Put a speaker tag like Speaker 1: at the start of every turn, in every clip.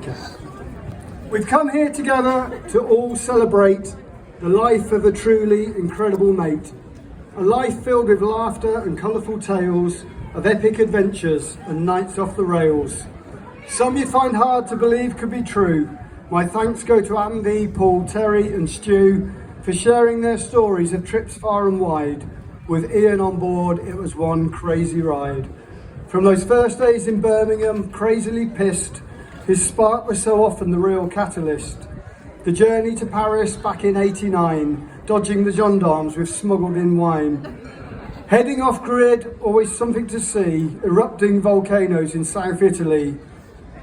Speaker 1: Okay. We've come here together to all celebrate the life of a truly incredible mate. A life filled with laughter and colourful tales of epic adventures and nights off the rails. Some you find hard to believe could be true. My thanks go to Andy, Paul, Terry and Stu for sharing their stories of trips far and wide. With Iain on board, it was one crazy ride. From those first days in Birmingham, crazily pissed, his spark was so often the real catalyst. The journey to Paris back in '89, dodging the gendarmes with smuggled in wine. Heading off grid, always something to see, erupting volcanoes in South Italy.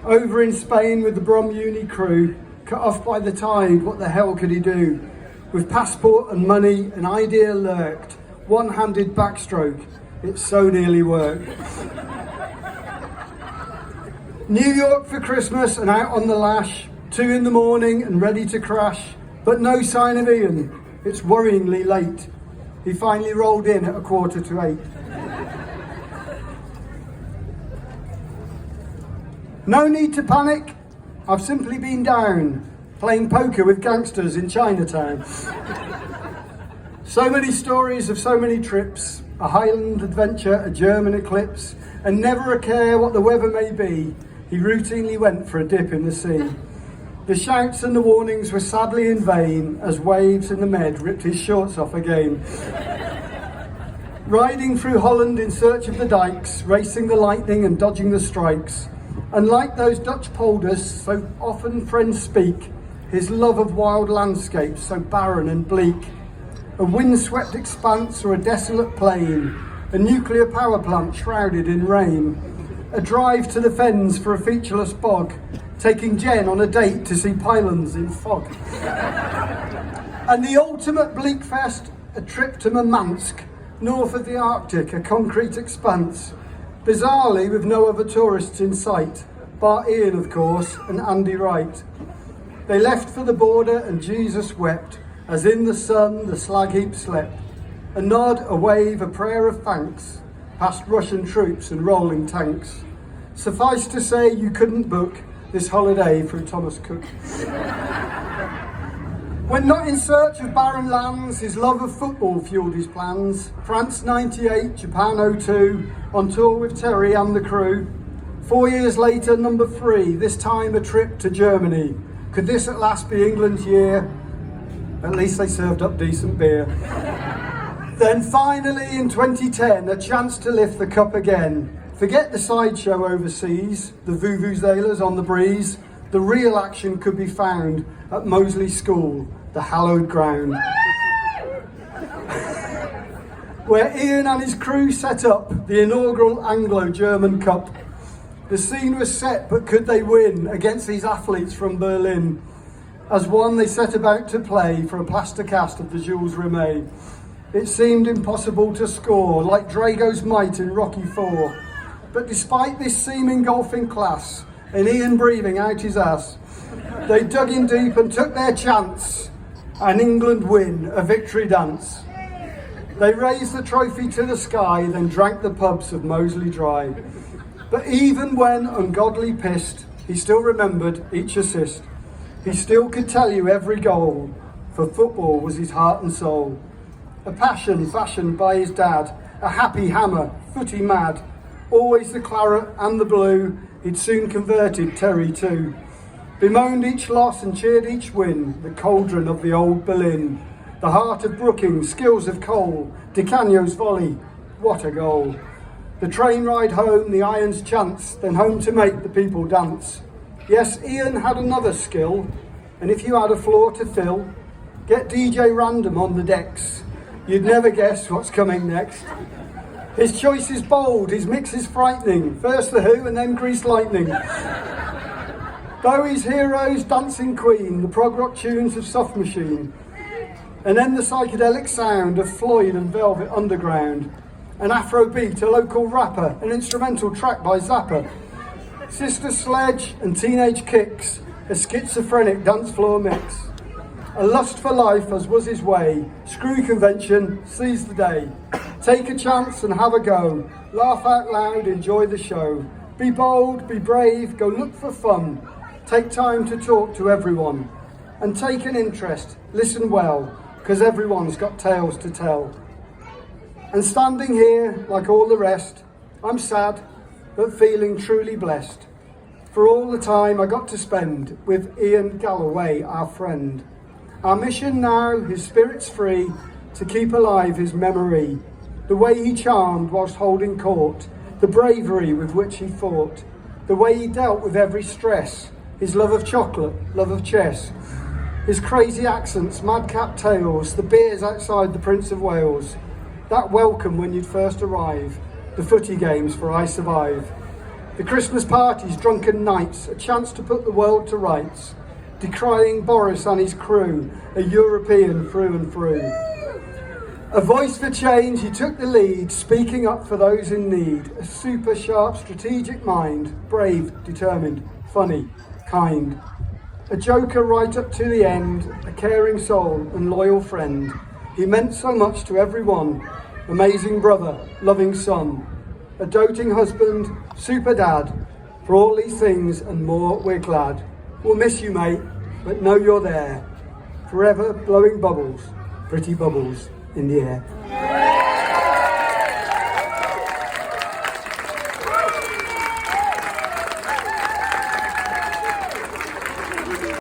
Speaker 1: Over in Spain with the Brom Uni crew, cut off by the tide, what the hell could he do? With passport and money, an idea lurked, one-handed backstroke, it so nearly worked. New York for Christmas and out on the lash, 2 in the morning and ready to crash, but no sign of Iain, it's worryingly late. He finally rolled in at 7:45. No need to panic, I've simply been down, playing poker with gangsters in Chinatown. So many stories of so many trips, a Highland adventure, a German eclipse, and never a care what the weather may be, he routinely went for a dip in the sea. The shouts and the warnings were sadly in vain as waves in the Med ripped his shorts off again. Riding through Holland in search of the dikes, racing the lightning and dodging the strikes. And like those Dutch polders so often friends speak, his love of wild landscapes so barren and bleak. A windswept expanse or a desolate plain, a nuclear power plant shrouded in rain. A drive to the fens for a featureless bog, taking Jen on a date to see pylons in fog. And the ultimate bleak fest, a trip to Murmansk, north of the Arctic, a concrete expanse. Bizarrely with no other tourists in sight, bar Iain of course, and Andy Wright. They left for the border and Jesus wept, as in the sun the slag heap slept. A nod, a wave, a prayer of thanks, past Russian troops and rolling tanks. Suffice to say you couldn't book this holiday through Thomas Cook. When not in search of barren lands, his love of football fueled his plans. France '98, Japan '02, on tour with Terry and the crew. 4 years later, number 3, this time a trip to Germany. Could this at last be England's year? At least they served up decent beer. Then finally in 2010, a chance to lift the cup again. Forget the sideshow overseas, the vuvuzelas on the breeze. The real action could be found at Moseley School, the hallowed ground. Where Iain and his crew set up the inaugural Anglo-German Cup. The scene was set, but could they win against these athletes from Berlin? As one they set about to play for a plaster cast of the Jules Rimet. It seemed impossible to score, like Drago's might in Rocky IV. But despite this seeming golfing class, and Iain breathing out his ass, they dug in deep and took their chance. An England win, a victory dance. They raised the trophy to the sky, then drank the pubs of Moseley dry. But even when ungodly pissed, he still remembered each assist. He still could tell you every goal, for football was his heart and soul. A passion fashioned by his dad, a happy hammer, footy mad. Always the claret and the blue, he'd soon converted Terry too. Bemoaned each loss and cheered each win, the cauldron of the old Berlin. The heart of Brookings, skills of Cole, Di Canio's volley, what a goal. The train ride home, the Irons chance, then home to make the people dance. Yes, Iain had another skill, and if you had a floor to fill, get DJ Random on the decks. You'd never guess what's coming next. His choice is bold, his mix is frightening. First The Who and then Grease Lightning. Bowie's Heroes, Dancing Queen, the prog rock tunes of Soft Machine. And then the psychedelic sound of Floyd and Velvet Underground. An Afro beat, a local rapper, an instrumental track by Zappa. Sister Sledge and Teenage Kicks, a schizophrenic dance floor mix. A lust for life as was his way, screw convention, seize the day. Take a chance and have a go, laugh out loud, enjoy the show. Be bold, be brave, go look for fun. Take time to talk to everyone and take an interest, listen well, because everyone's got tales to tell. And standing here, like all the rest, I'm sad, but feeling truly blessed for all the time I got to spend with Iain Galloway, our friend. Our mission now, his spirit's free, to keep alive his memory, the way he charmed whilst holding court, the bravery with which he fought, the way he dealt with every stress, his love of chocolate, love of chess, his crazy accents, madcap tales, the beers outside the Prince of Wales, that welcome when you'd first arrive, the footy games for I Survive, the Christmas parties, drunken nights, a chance to put the world to rights, decrying Boris and his crew, a European through and through. A voice for change, he took the lead, speaking up for those in need, a super sharp strategic mind, brave, determined, funny, kind. A joker right up to the end, a caring soul and loyal friend. He meant so much to everyone, amazing brother, loving son, a doting husband, super dad. For all these things and more, we're glad. We'll miss you, mate, but know you're there, forever blowing bubbles, pretty bubbles in the air.